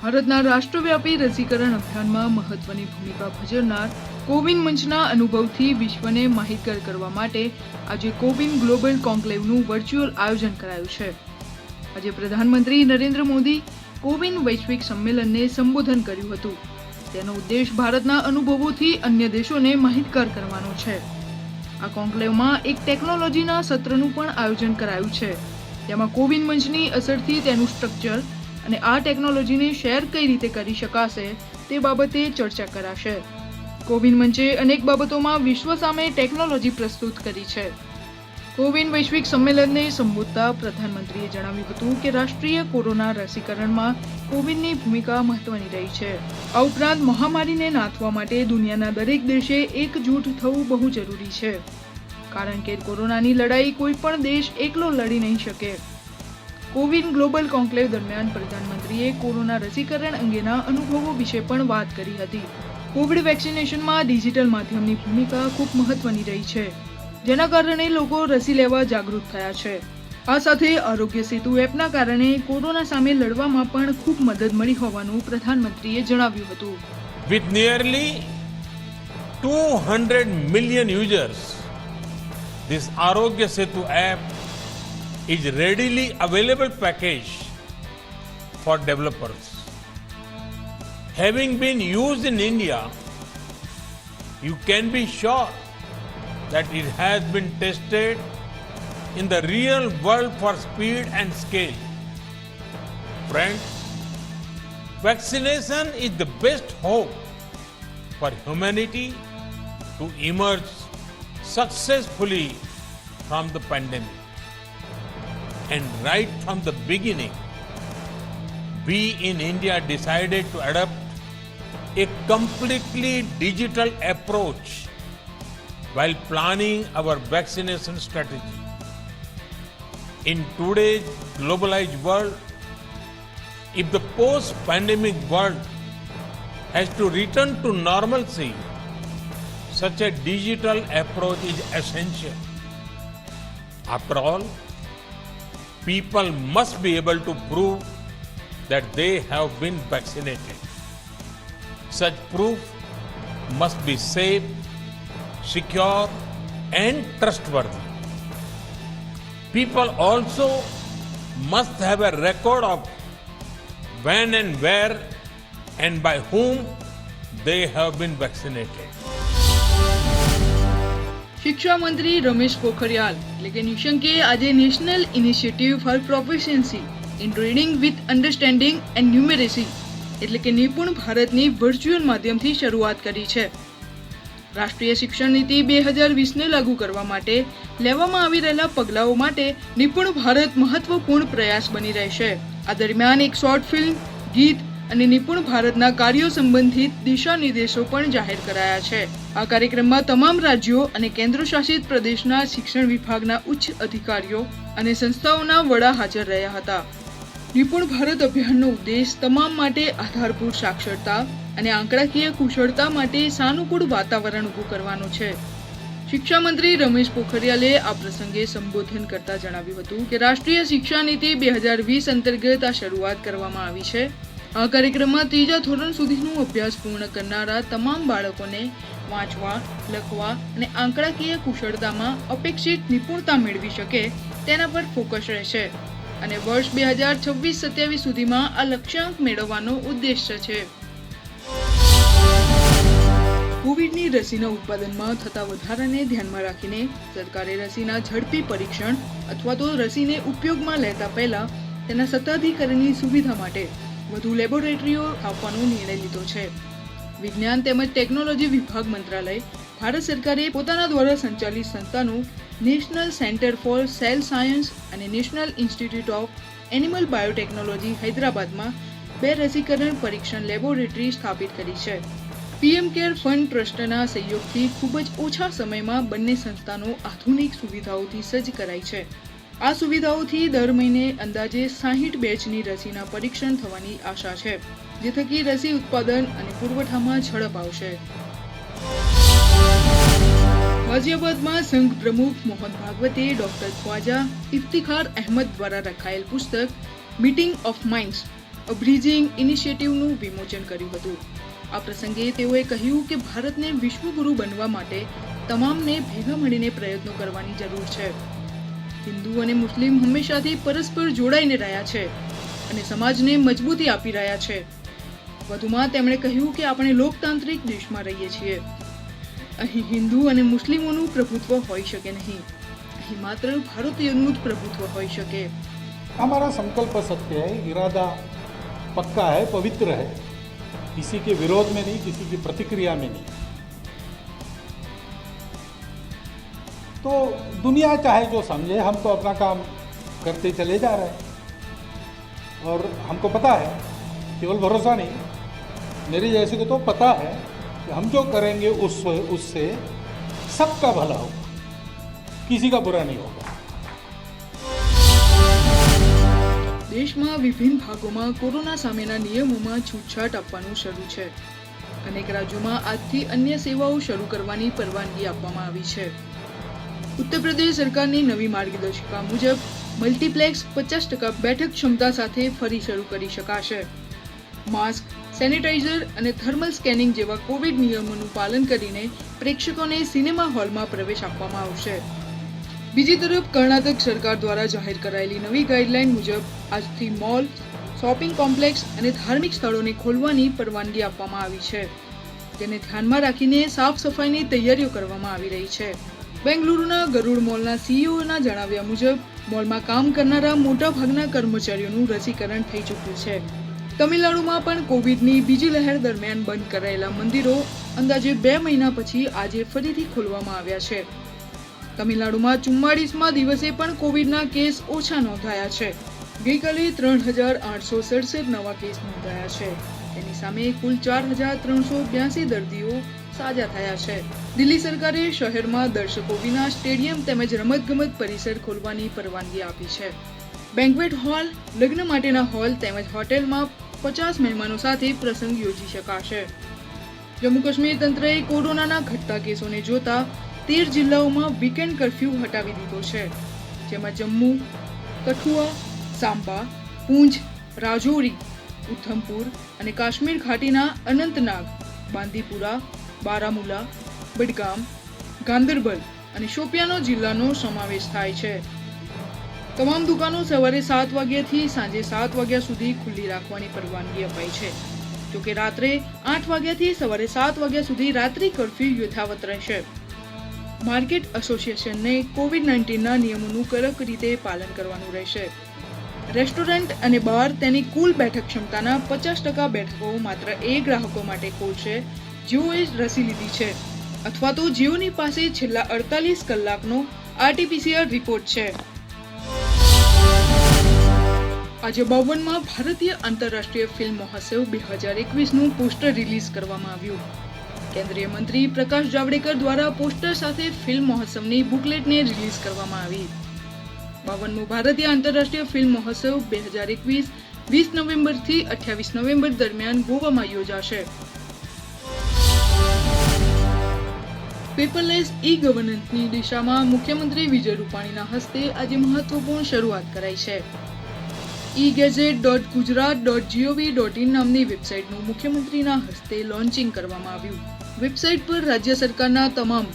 ભારતના રાષ્ટ્રવ્યાપી રસીકરણ અભિયાનમાં મહત્વની ભૂમિકા ભજવનાર કોવિન મંચના અનુભવથી વિશ્વને માહિતગાર કરવા માટે આજે કોવિન ગ્લોબલ કોન્ક્લેવનું વર્ચ્યુઅલ આયોજન કરાયું છે. આજે પ્રધાનમંત્રી નરેન્દ્ર મોદી કોવિન વૈશ્વિક સંમેલનને સંબોધન કર્યું હતું. તેનો ઉદ્દેશ ભારતના અનુભવોથી અન્ય દેશોને માહિતગાર કરવાનો છે. આ કોન્ક્લેવમાં એક ટેકનોલોજીના સત્રનું પણ આયોજન કરાયું છે. તેમાં કોવિન મંચની અસરથી તેનું સ્ટ્રક્ચર અને આ ટેકનોલોજીને શેર કઈ રીતે કરી શકાશે તે બાબતે ચર્ચા કરાશે. કોવિન મંચે અનેક બાબતોમાં વિશ્વ સામે ટેકનોલોજી પ્રસ્તુત કરી છે. કોવિન વૈશ્વિક સંમેલનને સંબોધતા પ્રધાનમંત્રીએ જણાવ્યું હતું કે રાષ્ટ્રીય કોરોના રસીકરણમાં કોવિનની ભૂમિકા મહત્વની રહી છે. આ ઉપરાંત મહામારીને નાથવા માટે દુનિયાના દરેક દેશે એકજૂટ થવું બહુ જરૂરી છે, કારણ કે કોરોનાની લડાઈ કોઈ પણ દેશ એકલો લડી નહીં શકે. કોવિન ગ્લોબલ કોન્ક્લેવ દરમિયાન પ્રધાનમંત્રીએ કોરોના રસીકરણ અંગેના અનુભવો વિશે પણ વાત કરી હતી. કોવિડ વેક્સિનેશનમાં ડિજિટલ માધ્યમની ભૂમિકા ખૂબ મહત્વની રહી છે, જેના કારણે લોકો રસી લેવા જાગૃત થયા છે. આ સાથે આરોગ્ય સેતુ એપના કારણે કોરોના સામે લડવામાં પણ ખૂબ મદદ મળી હોવાનું પ્રધાનમંત્રીએ જણાવ્યું હતું. With nearly 200 million users, this Arogya Setu app is readily available package for developers. Having been used in India, you can be sure that it has been tested in the real world for speed and scale. Friends, vaccination is the best hope for humanity to emerge successfully from the pandemic. And right from the beginning, we in India decided to adopt a completely digital approach while planning our vaccination strategy. In today's globalized world, if the post-pandemic world has to return to normalcy, such a digital approach is essential. After all, people must be able to prove that they have been vaccinated. Such proof must be safe, secure, and trustworthy. People also must have a record of when and where and by whom they have been vaccinated. શિક્ષા મંત્રી રમેશ પોખરિયાલ એટલે કે નિશંકે આજે national initiative for proficiency in reading with understanding and numeracy એટલે કે નિપુણ ભારતની વર્ચ્યુઅલ માધ્યમથી શરૂઆત કરી છે. રાષ્ટ્રીય શિક્ષણ નીતિ 2020ને લાગુ કરવા માટે લેવામાં આવી રહેલા પગલાઓ માટે નિપુણ ભારત મહત્વપૂર્ણ પ્રયાસ બની રહેશે. આ દરમિયાન એક શોર્ટ ફિલ્મ, ગીત અને નિપુણ ભારતના કાર્યો સંબંધિત દિશા નિર્દેશો પણ જાહેર કરાયા છે. આ કાર્યક્રમમાં તમામ રાજ્યો અને કેન્દ્રશાસિત પ્રદેશના શિક્ષણ વિભાગના ઉચ્ચ અધિકારીઓ અને સંસ્થાઓના વડા હાજર રહ્યા હતા. નિપુણ ભારત અભિયાનનો ઉદ્દેશ તમામ માટે આધારભૂત સાક્ષરતા અને આંકડાકીય કુશળતા માટે સાનુકૂળ વાતાવરણ ઊભું કરવાનો છે. શિક્ષા મંત્રી રમેશ પોખરિયાલે આ પ્રસંગે સંબોધન કરતા જણાવ્યું હતું કે રાષ્ટ્રીય શિક્ષા નીતિ 2020 અંતર્ગત આ શરૂઆત કરવામાં આવી છે. આ કાર્યક્રમમાં 3જા ધોરણ સુધીનો અભ્યાસ પૂર્ણ કરનારા તમામ બાળકોને વાંચવા, લખવા અને આંકડાકીય કુશળતામાં અપેક્ષિત નિપુણતા મેળવી શકે તેના પર ફોકસ રહેશે અને વર્ષ 2026-27 સુધીમાં આ લક્ષ્યાંક મેળવવાનો ઉદ્દેશ્ય છે. કોવિડની રસીના ઉત્પાદનમાં થતા વધારાને ધ્યાનમાં રાખીને સરકારે રસીના ઝડપી પરીક્ષણ અથવા તો રસીને ઉપયોગમાં લેતા પહેલા તેના સત્તાધિકારીની સુવિધા માટે વધુ લેબોરેટરીઓ આપવાનો નિર્ણય લીધો છે. વિજ્ઞાન તેમજ ટેકનોલોજી વિભાગ મંત્રાલય, ભારત સરકારે પોતાના દ્વારા સંચાલિત સંસ્થાનું national centre for cell science અને national institute of animal biotechnology હૈદરાબાદમાં 2 રસીકરણ પરીક્ષણ લેબોરેટરી સ્થાપિત કરી છે. પીએમ કેર ફંડ ટ્રસ્ટના સહયોગથી ખૂબ જ ઓછા સમયમાં બંને સંસ્થાનો આધુનિક સુવિધાઓથી સજ્જ કરાઈ છે. આ સુવિધાઓથી દર મહિને અંદાજે 60 બેચની રસીના પરીક્ષણ થવાની આશા છે, જે થકી રસી ઉત્પાદન અને પુરવઠામાં ઝડપ આવશે. ગાઝિયાબાદમાં સંઘ પ્રમુખ મોહન ભાગવતે ડોક્ટર ખ્વાજા ઇફ્તિખાર અહેમદ દ્વારા લખાયેલ પુસ્તક meeting of minds a bridging ઇનિશિયેટિવનું વિમોચન કર્યું હતું. આ પ્રસંગે તેઓએ કહ્યું કે ભારતને વિશ્વગુરુ બનવા માટે તમામને ભેગા મળીને પ્રયત્નો કરવાની જરૂર છે. હિન્દુ અને મુસ્લિમ હંમેશાથી પરસ્પર જોડાઈને રહ્યા છે અને સમાજને મજબૂતી આપી રહ્યા છે. વધુમાં તેમણે કહ્યું કે આપણે લોકતાંત્રિક દેશમાં રહીએ છીએ. અહીં હિન્દુ અને મુસ્લિમોનું પ્રભુત્વ હોઈ શકે નહીં. અહીં માત્ર ભારતીયોનું જ પ્રભુત્વ હોઈ શકે. हमारा संकल्प सत्य है, इरादा पक्का है, पवित्र है, किसी के विरोध में नहीं, किसी की प्रतिक्रिया में नहीं. तो दुनिया चाहे जो समझे, हम तो अपना काम करते चले जा रहे हैं और हमको पता है, केवल भरोसा नहीं, मेरे जैसे को तो पता है कि हम जो करेंगे उससे सबका भला होगा, किसी का बुरा नहीं होगा. દેશમાં વિભિન્ન ભાગોમાં કોરોના સામેના નિયમોમાં છૂટછાટ આપવાનું શરૂ છે. અનેક રાજ્યોમાં આજથી અન્ય સેવાઓ શરૂ કરવાની પરવાનગી આપવામાં આવી છે. ઉત્તર પ્રદેશ સરકારની નવી માર્ગદર્શિકા મુજબ મલ્ટીપ્લેક્સ 50% બેઠક ક્ષમતા સાથે ફરી શરૂ કરી શકાશે. માસ્ક, સેનિટાઈઝર અને થર્મલ સ્કેનિંગ જેવા કોવિડ નિયમોનું પાલન કરીને પ્રેક્ષકોને સિનેમા હોલમાં પ્રવેશ આપવામાં આવશે. બીજી તરફ કર્ણાટક સરકાર દ્વારા જાહેર કરાયેલી નવી ગાઈડલાઈન મુજબ આજથી મોલ, શોપિંગ કોમ્પ્લેક્સ અને ધાર્મિક સ્થળોને ખોલવાની પરવાનગી આપવામાં આવી છે. તેને ધ્યાનમાં રાખીને સાફ સફાઈની તૈયારીઓ કરવામાં આવી રહી છે. બેંગલુરુના ગરુડ મોલના સીઈઓના જણાવ્યા મુજબ મોલમાં કામ કરનારા મોટા ભાગના કર્મચારીઓનું રસીકરણ થઈ ચૂક્યું છે. તમિલનાડુમાં પણ કોવિડની બીજી લહેર દરમિયાન બંધ કરાયેલા મંદિરો અંદાજે 2 મહિના પછી આજે ફરીથી ખોલવામાં આવ્યા છે. તમિલનાડુમાં 44મા દિવસે પણ કોવિડના કેસ ઓછા નોંધાયા છે. ગઈકાલે 3,867 નવા કેસ નોંધાયા છે. તેની સામે કુલ 4,382 દર્દીઓ સાજા થયા છે. દિલ્હી સરકારે શહેરમાં દર્શકો વિના સ્ટેડિયમ તેમજ રમતગમત પરિસર ખોલવાની પરવાનગી આપી છે. બેન્ક્વેટ હોલ, લગ્ન માટેના હોલ તેમજ હોટેલમાં 50 મહેમાનો સાથે પ્રસંગ યોજી શકાશે. જમ્મુ કાશ્મીર તંત્રએ કોરોનાના ઘટતા કેસોને જોતા 13 જિલ્લાઓમાં વીકેન્ડ કર્ફ્યુ હટાવી દીધો છે. જેમાં જમ્મુ, કઠુઆ, સાંબા, પૂંછ, રાજૌરી, ઉધમપુર અને કાશ્મીર ઘાટીના અનંતનાગ, બાંદીપુરા, બારામુલા, બડગામ, ગાંદરબલ અને શોપિયાનો જિલ્લાનો સમાવેશ થાય છે. તમામ દુકાનો સવારે 7 વાગ્યાથી સાંજે 7 વાગ્યા સુધી ખુલ્લી રાખવાની પરવાનગી અપાઈ છે. જોકે રાત્રે 8 વાગ્યાથી સવારે 7 વાગ્યા સુધી રાત્રિ કર્ફ્યુ યથાવત રહેશે. માર્કેટ એસોસિએશનને કોવિડ-19ના નિયમોનું કડક રીતે પાલન કરવાનું રહેશે. રેસ્ટોરન્ટ અને બાર તેની કુલ બેઠક ક્ષમતાના 50% બેઠકો માત્ર એ ગ્રાહકો માટે ખોલશે જેઓએ રસી લીધી છે અથવા તો જેઓની પાસે છેલ્લા 48 કલાકનો RT-PCR રિપોર્ટ છે. આજે 52માં ભારતીય આંતરરાષ્ટ્રીય ફિલ્મ મહોત્સવ 2021નું પોસ્ટર રિલીઝ કરવામાં આવ્યું. કેન્દ્રીય મંત્રી પ્રકાશ જાવડેકર દ્વારા પોસ્ટર સાથે ફિલ્મ મહોત્સવની બુકલેટને રિલીઝ કરવામાં આવી. 52મો ભારતીય આંતરરાષ્ટ્રીય ફિલ્મ મહોત્સવ 2021 20 નવેમ્બરથી 28 નવેમ્બર દરમિયાન ગોવામાં યોજાશે. પેપરલેસ ઈ-ગવર્નન્સની દિશામાં મુખ્યમંત્રી વિજય રૂપાણીના હસ્તે આજે મહત્વપૂર્ણ શરૂઆત કરાઈ છે. e-gazette.gujarat.gov.in નામની વેબસાઇટનું મુખ્યમંત્રીના હસ્તે લોન્ચિંગ કરવામાં આવ્યું. વેબસાઇટ પર રાજ્ય સરકારના તમામ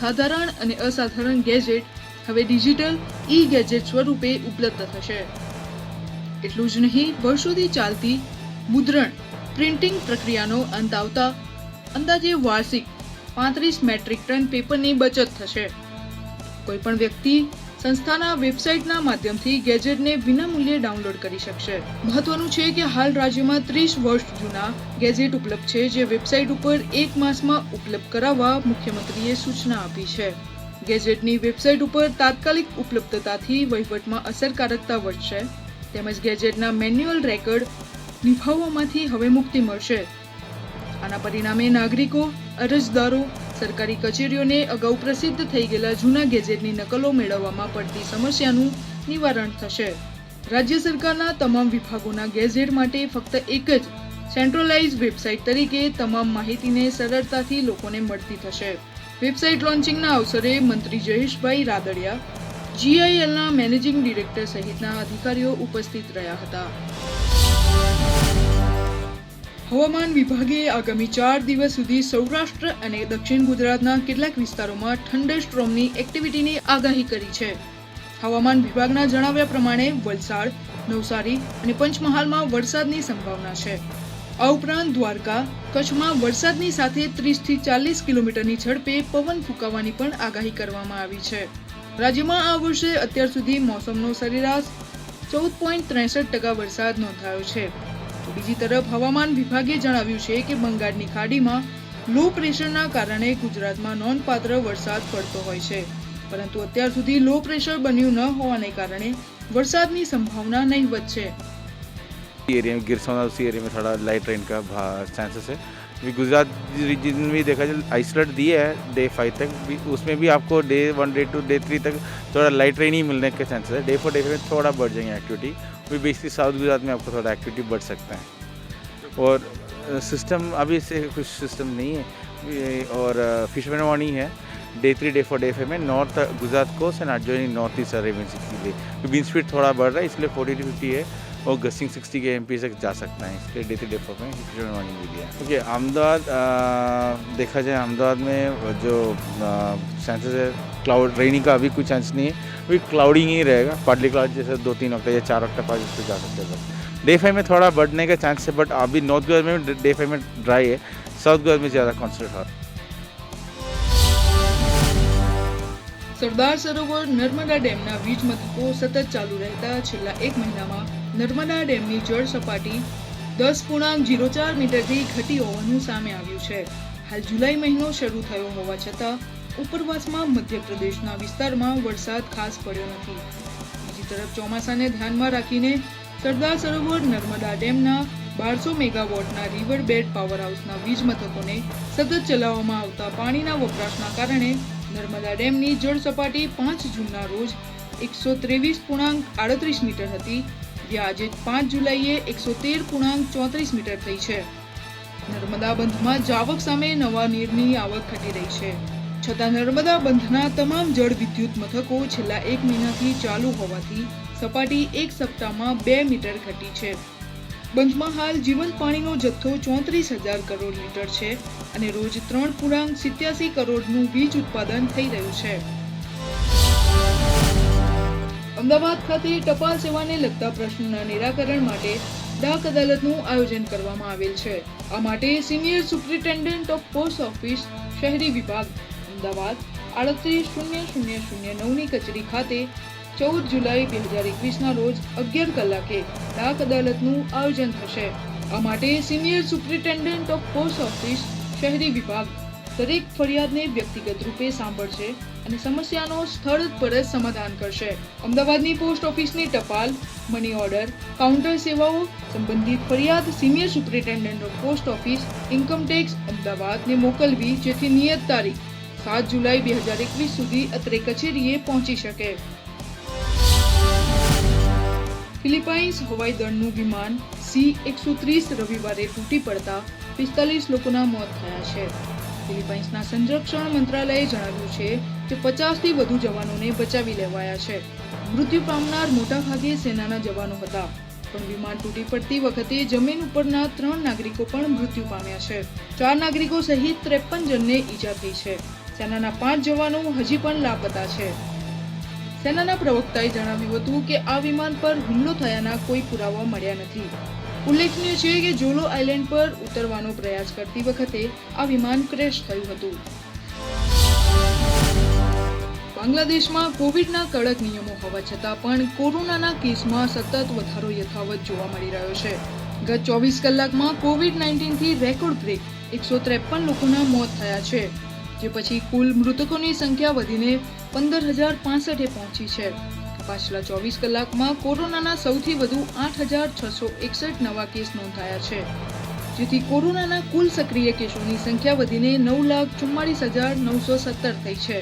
સાધારણ અને અસાધારણ ગેજેટ હવે ડિજિટલ ઈ-ગેજેટ સ્વરૂપે ઉપલબ્ધ થશે. એટલું જ નહીં, વર્ષોથી ચાલતી મુદ્રણ પ્રિન્ટિંગ પ્રક્રિયાનો અંત આવતા અંદાજે વાર્ષિક 35 મેટ્રિક ટન પેપરની બચત થશે. કોઈપણ વ્યક્તિ સંસ્થાના વેબસાઇટના માધ્યમથી ગેજેટને વિનામૂલ્યે ડાઉનલોડ કરી શકશે. મહત્વનું છે કે હાલ રાજ્યમાં 30 વર્ષ જૂના ગેજેટ ઉપલબ્ધ છે, જે વેબસાઇટ ઉપર 1 માસમાં ઉપલબ્ધ કરાવવા મુખ્યમંત્રીએ સૂચના આપી છે. ગેજેટની વેબસાઇટ ઉપર તાત્કાલિક ઉપલબ્ધતાથી વહીવટમાં અસરકારકતા વધશે તેમજ ગેજેટના મેન્યુઅલ રેકોર્ડ નિભાવવામાંથી હવે મુક્તિ મળશે. આના પરિણામે નાગરિકો, અરજદારો, સરકારી કચેરીઓને અગાઉ પ્રસિદ્ધ થઈ ગયેલા જૂના ગેજેટની નકલો મેળવવામાં પડતી સમસ્યાનું નિવારણ થશે. રાજ્ય સરકારના તમામ વિભાગોના ગેજેટ માટે ફક્ત એક જ સેન્ટ્રલાઇઝ વેબસાઇટ તરીકે તમામ માહિતીને સરળતાથી લોકોને મળતી થશે. વેબસાઇટ લોન્ચિંગના અવસરે મંત્રી જયેશભાઈ રાદડિયા, GILના મેનેજિંગ ડિરેક્ટર સહિતના અધિકારીઓ ઉપસ્થિત રહ્યા હતા. હવામાન વિભાગે આગામી 4 દિવસ સુધી સૌરાષ્ટ્ર અને દક્ષિણ ગુજરાતના કેટલાક વિસ્તારોમાં થંડરસ્ટ્રોમની એક્ટિવિટીની આગાહી કરી છે. હવામાન વિભાગના જણાવ્યા પ્રમાણે વલસાડ, નવસારી અને પંચમહાલમાં વરસાદની સંભાવના છે. આ ઉપરાંત દ્વારકા, કચ્છમાં વરસાદની સાથે 30 થી 40 કિલોમીટરની ઝડપે પવન ફૂંકાવાની પણ આગાહી કરવામાં આવી છે. રાજ્યમાં આ વર્ષે અત્યાર સુધી મોસમનો સરેરાશ 14.63% વરસાદ નોંધાયો છે. બીજી તરફ હવામાન વિભાગે જણાવ્યું છે કે બંગાળની ખાડીમાં લો પ્રેશરના કારણે ગુજરાતમાં નોંધપાત્ર વરસાદ પડતો હોય છે, પરંતુ અત્યાર સુધી લો પ્રેશર બન્યું ન હોવાને કારણે વરસાદની संभावना नहीवत છે. एरिया में गिर सोना उसी एरिया में थोड़ा लाइट रेन का चांसेस है. अभी गुजरात रीजन में भी देखा जाए आइसोलेट दिए है डे 5 तक भी, उसमें भी आपको डे 1 डे 2 डे 3 तक थोड़ा लाइट रेन ही मिलने के चांसेस है. डे 4 डे 5 में थोड़ा बढ़ जाएंगे एक्टिविटी. अभी बेसिकली साउथ गुजरात में आपको थोड़ा एक्टिविटी बढ़ सकता है. और सिस्टम अभी से कुछ सिस्टम नहीं है. और फिशमैन वार्निंग है डे 3 डे 4 डे 5 में north Gujarat coast and adjoining north east Arabian sea के लिए. विंड स्पीड थोड़ा बढ़ रहा है, इसलिए 40 to 50 है और गस्टिंग 60 के एमपी तक जा सकता है. इसलिए डे 3 डे 4 में फिशमैन वार्निंग भी दिया है. ओके, अहमदाबाद देखा जाए अहमदाबाद में जो चांसेस है क्लाउड रेनिंग का अभी कोई चांस नहीं है. अभी क्लाउडिंग ही रहेगा, पार्टली क्लाउड जैसे 2-3 ऑक्टा या 4 ऑक्टा पास इस पर जा सकते हैं. बस डे 5 में थोड़ा बढ़ने का चांस है, बट अभी नॉर्थ गुजरात में डे 5 में ड्राई है, साउथ गुजरात में ज़्यादा कॉन्सेंट्रेट है. સરદાર સરોવર નર્મદા ડેમના વીજ મથકો સતત ચાલુ રહેતા છેલ્લા 1 મહિનામાં નર્મદા ડેમની જળ સપાટી 10.04 મીટરથી ઘટી હોવાનું સામે આવ્યું છે. હાલ જુલાઈ મહિનો શરૂ થયો હોવા છતાં ઉપરવાસમાં મધ્યપ્રદેશના વિસ્તારમાં વરસાદ ખાસ પડ્યો નથી. બીજી તરફ ચોમાસાને ધ્યાનમાં રાખીને સરદાર સરોવર નર્મદા ડેમના 1200 મેગાવોટના રિવર બેડ પાવર હાઉસના વીજ મથકોને સતત ચલાવવામાં આવતા પાણીના વપરાશના કારણે નર્મદા ડેમની જળ સપાટી 5 જૂનના રોજ 123.38 મીટર હતી, જે આજે 5 જુલાઈએ 113.34 મીટર થઈ છે. નર્મદા બંધમાં જાવક સામે નવા નીરની આવક ઘટી રહી છે, છતાં નર્મદા બંધના તમામ જળ વિદ્યુત મથકો છેલ્લા 1 મહિનાથી ચાલુ હોવાથી સપાટી 1 સપ્તાહમાં 2 મીટર ઘટી છે. બંધમાં હાલ જીવંત પાણીનો જથ્થો 34,000 કરોડ લીટર છે અને રોજ 3.87 કરોડનું વીજ ઉત્પાદન થઈ રહ્યું છે. અમદાવાદ ખાતે ટપાલ સેવાને લગતા પ્રશ્નોના નિરાકરણ માટે ડાક અદાલતનું આયોજન કરવામાં આવેલ છે. આ માટે senior superintendent of post office શહેરી વિભાગ અમદાવાદ 380009ની કચેરી ખાતે 14 જુલાઈ 2021ના રોજ 11 કલાકે ડાક અદાલતનું આયોજન થશે. આ માટે senior superintendent of post office શહેરી વિભાગ દરેક ફરિયાદને વ્યક્તિગત રૂપે સાંભળશે અને સમસ્યાનો સ્થળ પર જ સમાધાન કરશે. અમદાવાદની પોસ્ટ ઓફિસની ટપાલ, મની ઓર્ડર, કાઉન્ટર સેવાઓ સંબંધિત ફરિયાદ senior superintendent of post office income tax અમદાવાદને મોકલવી, જેથી નિયત તારીખ 7 જુલાઈ 2021 સુધી અત્રે કચેરીએ પહોંચી શકે. ફિલિપાઇન્સ હવાઈ દળનું વિમાન C-130 રવિવારે તૂટી પડતા 45 લોકોના મોત થયા છે. ફિલિપાઇન્સના સંરક્ષણ મંત્રાલયે જણાવ્યું છે કે 50થી વધુ જવાનોને બચાવી લેવાયા છે. મૃત્યુ પામનાર મોટાભાગે સેનાના જવાનો હતા, પણ વિમાન તૂટી પડતી વખતે જમીન ઉપરના 3 નાગરિકો પણ મૃત્યુ પામ્યા છે. 4 નાગરિકો સહિત 53 જણને ઈજા થઈ છે. સેનાના 5 જવાનો હજી પણ લાપતા છે. સેનાના પ્રવક્તાએ જણાવ્યું હતું કે આ વિમાન પર હુમલો થયાના કોઈ પુરાવા મળ્યા નથી. ઉલ્લેખનીય છે કે જોલો આઇલેન્ડ પર ઉતરવાનો પ્રયાસ કરતી વખતે આ વિમાન ક્રેશ થયું હતું. બાંગ્લાદેશમાં કોવિડના કડક નિયમો હોવા છતાં પણ કોરોનાના કેસમાં સતત વધારો યથાવત જોવા મળી રહ્યો છે. ગત 24 કલાકમાં કોવિડ-19 થી રેકોર્ડ બ્રેક 153 લોકોના મોત થયા છે, જે પછી કુલ મૃતકોની સંખ્યા વધીને 15,065 પહોંચી છે. પાછલા 24 કલાકમાં કોરોનાના સૌથી વધુ 8,661 નવા કેસ નોંધાયા છે, જેથી કોરોનાના કુલ સક્રિય કેસોની સંખ્યા વધીને 9,44,917 થઈ છે.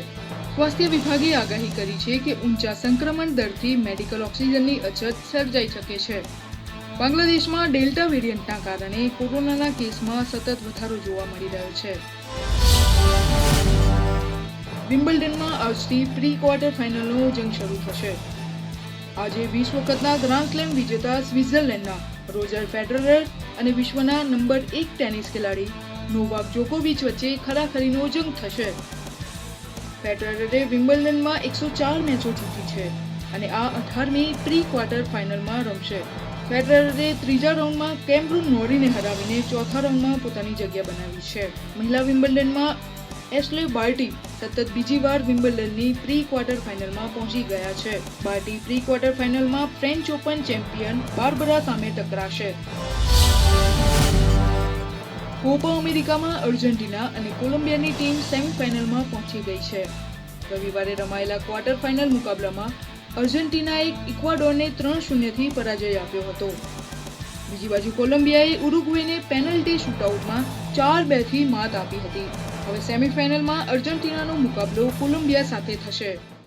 સ્વાસ્થ્ય વિભાગે આગાહી કરી છે કે ઊંચા સંક્રમણ દરથી મેડિકલ ઓક્સિજનની અછત સર્જાઈ શકે છે. બાંગ્લાદેશમાં ડેલ્ટા વેરિયન્ટના કારણે કોરોનાના કેસમાં સતત વધારો જોવા મળી રહ્યો છે. વિમ્બલ્ડનમાં આજથી પ્રી ક્વાર્ટર ફાઇનલનો જંગ શરૂ થશે. આજે 20 વખતના ગ્રાન્ડ સ્લેમ વિજેતા સ્વિટ્ઝરલેન્ડના રોજર ફેડરર અને વિશ્વના નંબર 1 ટેનિસ ખેલાડી નોવાક જોકોવિચ વચ્ચે ખરાખરીનો જંગ થશે. ફેડરરે વિમ્બલ્ડનમાં 104 મેચો જીતી છે અને આ 18મી પ્રી ક્વાર્ટર ફાઇનલમાં રમશે. ફેડરરે ત્રીજા રાઉન્ડમાં કેમરૂન નોરીને હરાવીને ચોથા રાઉન્ડમાં પોતાની જગ્યા બનાવી છે. મહિલા વિમ્બલ્ડનમાં એશ્લે બાર્ટી સતત બીજી વાર વિમ્બલ્ડનની પ્રી ક્વાર્ટર ફાઇનલમાં પહોંચી ગયા છે. બાર્ટી પ્રી ક્વાર્ટર ફાઇનલમાં ફ્રેન્ચ ઓપન ચેમ્પિયન બાર્બરા સામે ટકરાશે. કોપા અમેરિકામાં અર્જેન્ટિના અને કોલંબિયાની ટીમ સેમીફાઇનલમાં પહોંચી ગઈ છે. રવિવારે રમાયેલા ક્વાર્ટર ફાઇનલ મુકાબલામાં અર્જેન્ટિનાએ ઇક્વાડોરને 3-0 થી પરાજય આપ્યો હતો. બીજી બાજુ કોલંબિયાએ ઉરુગ્વેને પેનલ્ટી શૂટઆઉટમાં 4-2 થી માત આપી હતી. હવે સેમીફાઇનલમાં અર્જેન્ટિનાનો મુકાબલો કોલંબિયા સાથે થશે.